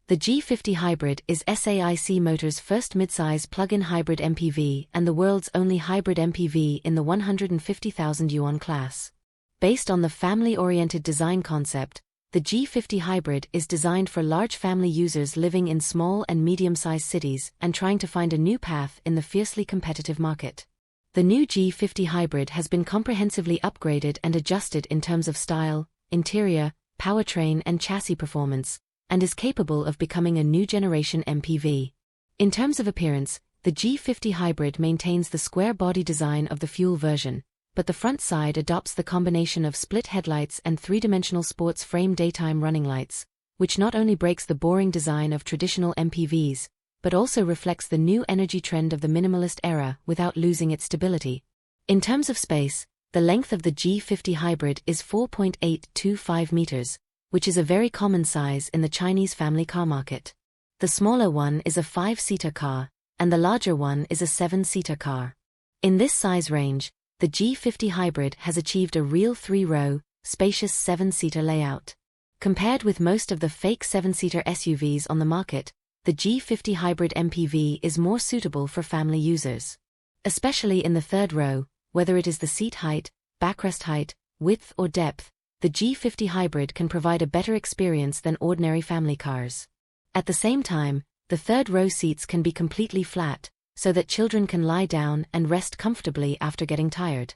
The G50 Hybrid is SAIC Motor's first midsize plug-in hybrid MPV and the world's only hybrid MPV in the 150,000 yuan class. Based on the family-oriented design concept, the G50 Hybrid is designed for large family users living in small and medium-sized cities and trying to find a new path in the fiercely competitive market. The new G50 Hybrid has been comprehensively upgraded and adjusted in terms of style, interior, powertrain and chassis performance, and is capable of becoming a new generation MPV. In terms of appearance, the G50 Hybrid maintains the square body design of the fuel version, but the front side adopts the combination of split headlights and three-dimensional sports frame daytime running lights, which not only breaks the boring design of traditional MPVs, but also reflects the new energy trend of the minimalist era without losing its stability. In terms of space, the length of the G50 Hybrid is 4.825 meters, which is a very common size in the Chinese family car market. The smaller one is a 5-seater car, and the larger one is a 7-seater car. In this size range, the G50 Hybrid has achieved a real 3-row, spacious 7-seater layout. Compared with most of the fake 7-seater SUVs on the market, the G50 Hybrid MPV is more suitable for family users. Especially in the third row, whether it is the seat height, backrest height, width or depth, the G50 Hybrid can provide a better experience than ordinary family cars. At the same time, the third row seats can be completely flat, so that children can lie down and rest comfortably after getting tired.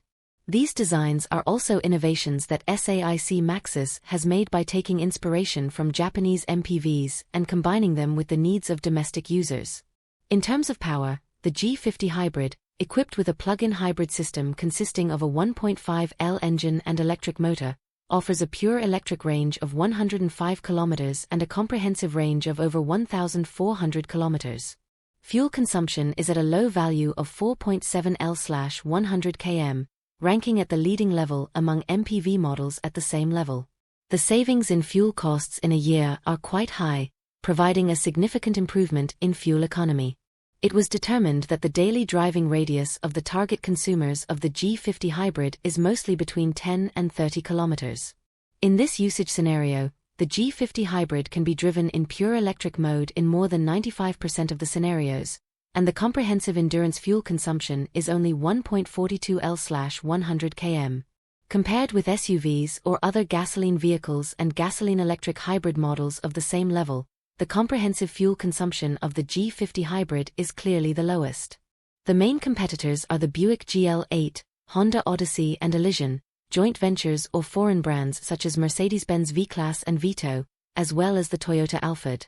These designs are also innovations that SAIC Maxus has made by taking inspiration from Japanese MPVs and combining them with the needs of domestic users. In terms of power, the G50 Hybrid, equipped with a plug-in hybrid system consisting of a 1.5L engine and electric motor, offers a pure electric range of 105 kilometers and a comprehensive range of over 1,400 kilometers. Fuel consumption is at a low value of 4.7 L/100 km, ranking at the leading level among MPV models at the same level. The savings in fuel costs in a year are quite high, providing a significant improvement in fuel economy. It was determined that the daily driving radius of the target consumers of the G50 Hybrid is mostly between 10 and 30 kilometers. In this usage scenario, the G50 Hybrid can be driven in pure electric mode in more than 95% of the scenarios, and the comprehensive endurance fuel consumption is only 1.42 L/100 km. Compared with SUVs or other gasoline vehicles and gasoline-electric hybrid models of the same level, the comprehensive fuel consumption of the G50 Hybrid is clearly the lowest. The main competitors are the Buick GL8, Honda Odyssey and Elysian, joint ventures or foreign brands such as Mercedes-Benz V-Class and Vito, as well as the Toyota Alphard.